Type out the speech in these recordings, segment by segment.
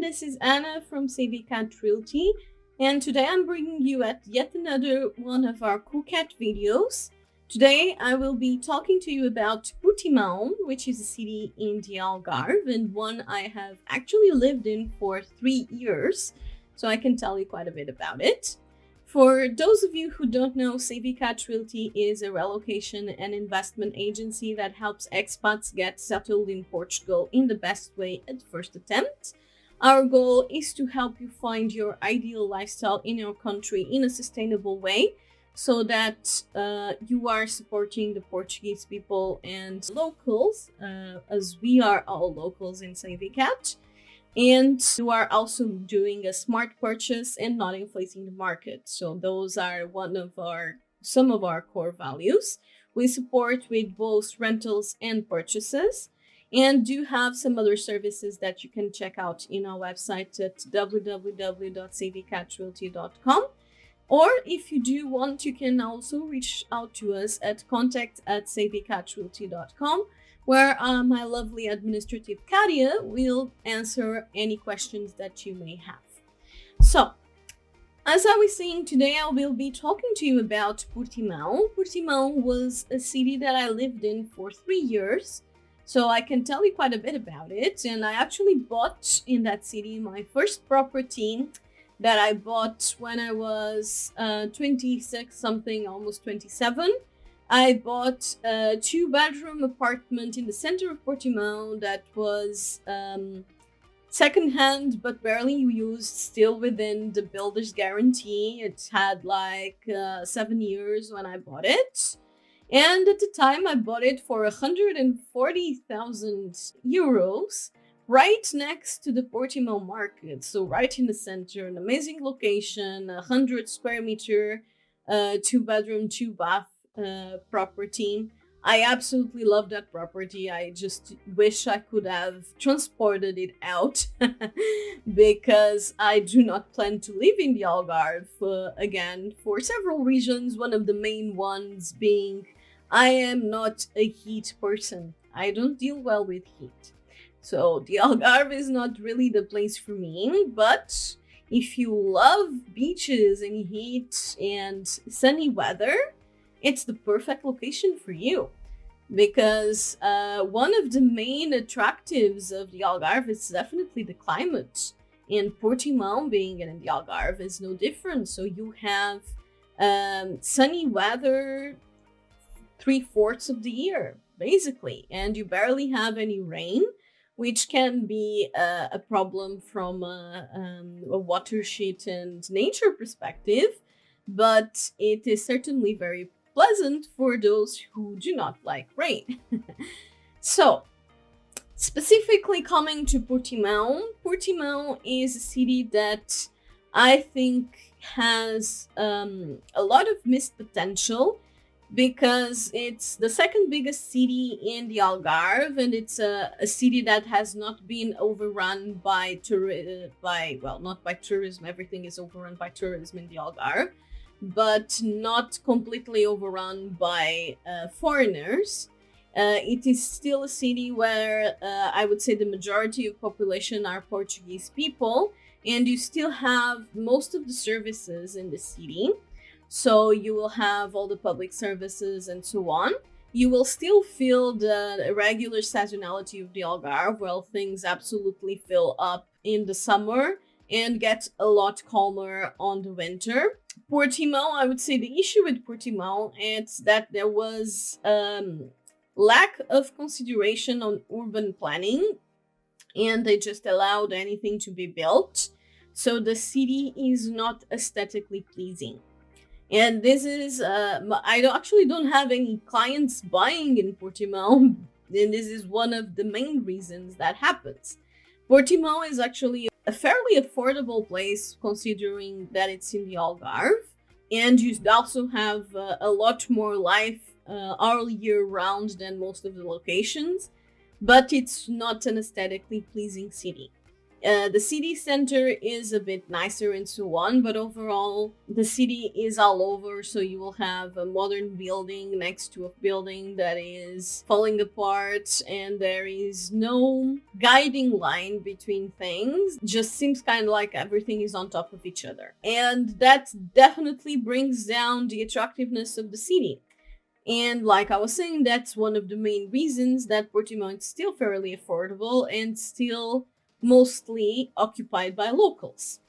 this is Anna from Cat Realty, and today I'm bringing you yet another one of our cool cat videos. Today I will be talking to you about Portimão, which is a city in the Algarve and one I have actually lived in for 3 years, so I can tell you quite a bit about it. For those of you who don't know, Cat Realty is a relocation and investment agency that helps expats get settled in Portugal in the best way at first attempt. Our goal is to help you find your ideal lifestyle in your country in a sustainable way, so that you are supporting the Portuguese people and locals, as we are all locals in Cat. And you are also doing a smart purchase and not inflating the market. So those are some of our core values. We support with both rentals and purchases, and do have some other services that you can check out in our website at www.savvycatrealty.com. Or if you do want, you can also reach out to us at contact@savvycatrealty.com, where my lovely administrative Katia will answer any questions that you may have. So, as I was saying, today I will be talking to you about Portimão. Portimão was a city that I lived in for 3 years, so I can tell you quite a bit about it. And I actually bought in that city my first property that I bought when I was 26 something, almost 27. I bought a 2-bedroom apartment in the center of Portimão that was secondhand but barely used, still within the builder's guarantee. It had like 7 years when I bought it. And at the time I bought it for 140,000 euros, right next to the Portimão market. So right in the center, an amazing location, 100 square meter, 2-bedroom, 2-bath property. I absolutely love that property. I just wish I could have transported it out because I do not plan to live in the Algarve again, for several reasons. One of the main ones being I am not a heat person. I don't deal well with heat. So the Algarve is not really the place for me, but if you love beaches and heat and sunny weather, it's the perfect location for you, because one of the main attractives of the Algarve is definitely the climate, and Portimão being in the Algarve is no different. So you have sunny weather 3/4 of the year, basically, and you barely have any rain, which can be a problem from a watershed and nature perspective, but it is certainly very pleasant for those who do not like rain. So, specifically coming to Portimão, Portimão is a city that I think has a lot of missed potential, because it's the second biggest city in the Algarve, and it's a city that has not been overrun by not by tourism. Everything is overrun by tourism in the Algarve, but not completely overrun by foreigners. It is still a city where I would say the majority of population are Portuguese people, and you still have most of the services in the city. So you will have all the public services and so on. You will still feel the regular seasonality of the Algarve, where things absolutely fill up in the summer and get a lot calmer on the winter. Portimão, I would say the issue with Portimão is that there was lack of consideration on urban planning, and they just allowed anything to be built. So the city is not aesthetically pleasing. And this is, I actually don't have any clients buying in Portimão, and this is one of the main reasons that happens. Portimão is actually a fairly affordable place, considering that it's in the Algarve, and you also have a lot more life all year round than most of the locations, but it's not an aesthetically pleasing city. The city center is a bit nicer and so on, but overall the city is all over, so you will have a modern building next to a building that is falling apart, and there is no guiding line between things. Just seems kind of like everything is on top of each other, and that definitely brings down the attractiveness of the city. And like I was saying, that's one of the main reasons that Portimão is still fairly affordable and still mostly occupied by locals.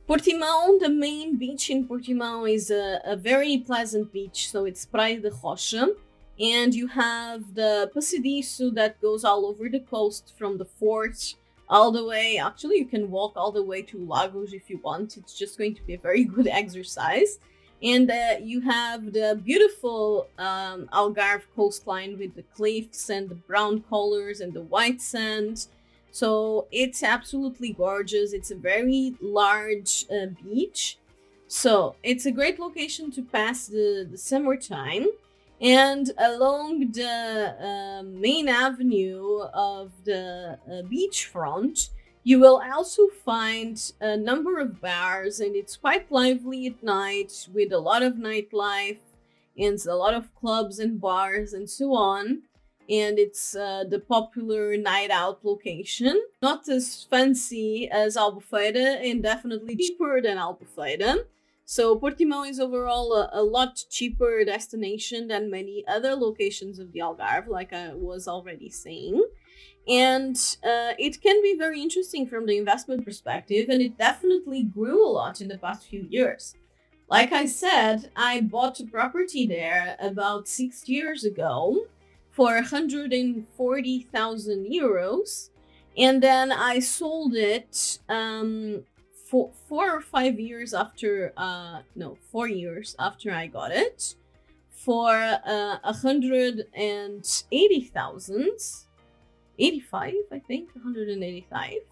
Portimão, the main beach in Portimão, is a very pleasant beach. So it's Praia de Rocha. And you have the Passadiço that goes all over the coast from the fort all the way. Actually, you can walk all the way to Lagos if you want. It's just going to be a very good exercise. And you have the beautiful Algarve coastline with the cliffs and the brown colors and the white sand. So it's absolutely gorgeous. It's a very large beach. So it's a great location to pass the summertime. And along the main avenue of the beachfront, you will also find a number of bars, and it's quite lively at night with a lot of nightlife and a lot of clubs and bars and so on. And it's the popular night out location. Not as fancy as Albufeira and definitely cheaper than Albufeira. So Portimão is overall a lot cheaper destination than many other locations of the Algarve, like I was already saying. And it can be very interesting from the investment perspective, and it definitely grew a lot in the past few years. Like I said, I bought a property there about 6 years ago for 140,000 euros, and then I sold it 4 or 5 years after, 4 years after I got it for 180,000. 85, I think, 185.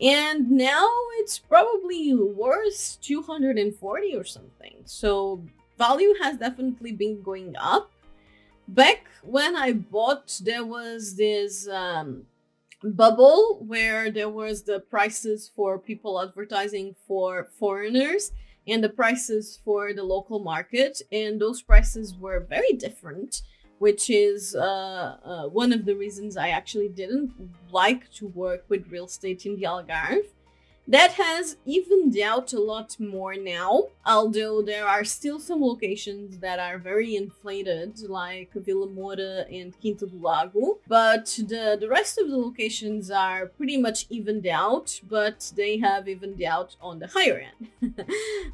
And now it's probably worth 240 or something. So value has definitely been going up. Back when I bought, there was this bubble where there was the prices for people advertising for foreigners and the prices for the local market. And those prices were very different, which is one of the reasons I actually didn't like to work with real estate in the Algarve. That has evened out a lot more now, although there are still some locations that are very inflated, like Vila Moura and Quinta do Lago, but the rest of the locations are pretty much evened out, but they have evened out on the higher end.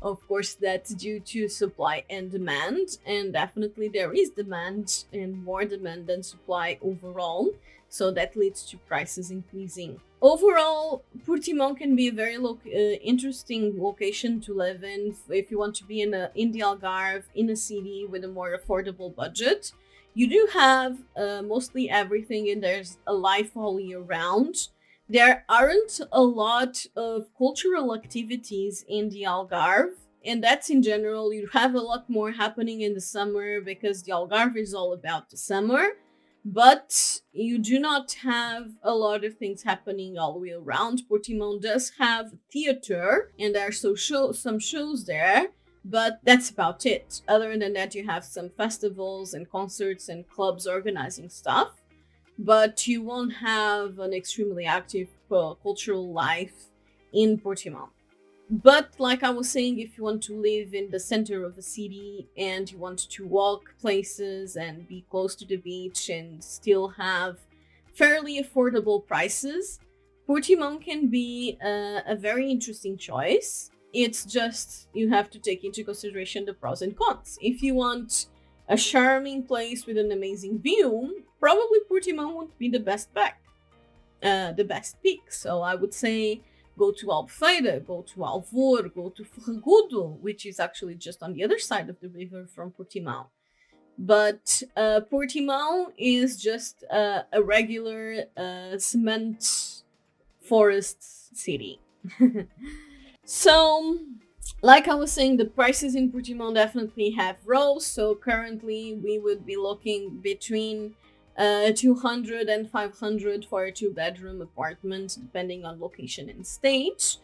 Of course, that's due to supply and demand, and definitely there is demand and more demand than supply overall, so that leads to prices increasing. Overall, Portimão can be a very interesting location to live in if you want to be in the Algarve, in a city with a more affordable budget. You do have mostly everything, and there's a life all year round. There aren't a lot of cultural activities in the Algarve, and that's in general. You have a lot more happening in the summer because the Algarve is all about the summer. But you do not have a lot of things happening all the way around. Portimão does have theater, and there are some shows there, but that's about it. Other than that, you have some festivals and concerts and clubs organizing stuff, but you won't have an extremely active cultural life in Portimão. But like I was saying, if you want to live in the center of the city and you want to walk places and be close to the beach and still have fairly affordable prices, Portimão can be a very interesting choice. It's just you have to take into consideration the pros and cons. If you want a charming place with an amazing view, probably Portimão won't be the best pick. So I would say go to Albufeira, go to Alvor, go to Ferragudo, which is actually just on the other side of the river from Portimão. But Portimão is just a regular cement forest city. So, like I was saying, the prices in Portimão definitely have rose. So currently we would be looking between 200 and 500 for a 2-bedroom apartment, depending on location and stage.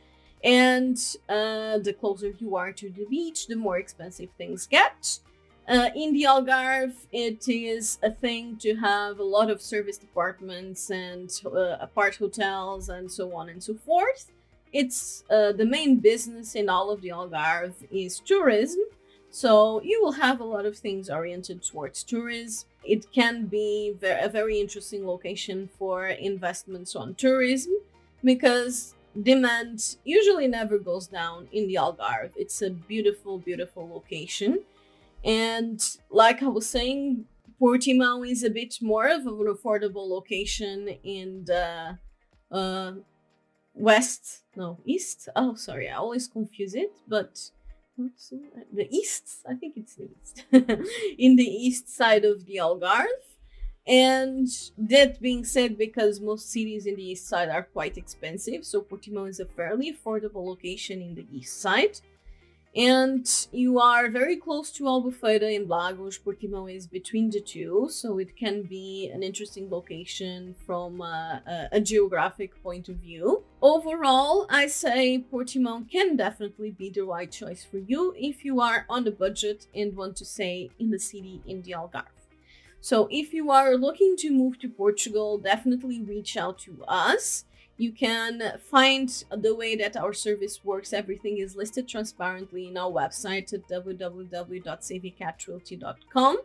And the closer you are to the beach, the more expensive things get. In the Algarve, it is a thing to have a lot of service departments and apart hotels and so on and so forth. It's the main business in all of the Algarve is tourism. So you will have a lot of things oriented towards tourism. It can be a very interesting location for investments on tourism because demand usually never goes down in the Algarve. It's a beautiful, beautiful location. And like I was saying, Portimão is a bit more of an affordable location in the east. Oh, sorry, I always confuse it, but the east, I think it's the east, in the east side of the Algarve. And that being said, because most cities in the east side are quite expensive, so Portimão is a fairly affordable location in the east side. And you are very close to Albufeira and Lagos. Portimão is between the two, so it can be an interesting location from a geographic point of view. Overall, I say Portimão can definitely be the right choice for you if you are on the budget and want to stay in the city in the Algarve. So if you are looking to move to Portugal, definitely reach out to us. You can find the way that our service works. Everything is listed transparently in our website at www.savicatrealty.com.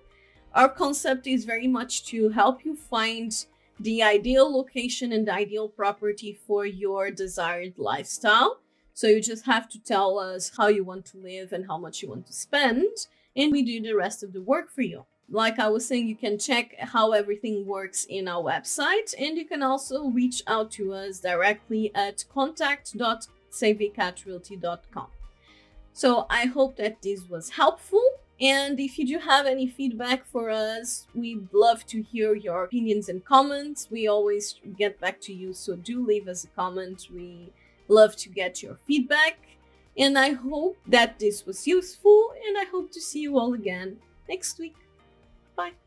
Our concept is very much to help you find the ideal location and the ideal property for your desired lifestyle. So you just have to tell us how you want to live and how much you want to spend, and we do the rest of the work for you. Like I was saying, you can check how everything works in our website, and you can also reach out to us directly at contact.savicatrealty.com. So I hope that this was helpful. And if you do have any feedback for us, we'd love to hear your opinions and comments. We always get back to you, so do leave us a comment. We love to get your feedback. And I hope that this was useful, and I hope to see you all again next week. Bye.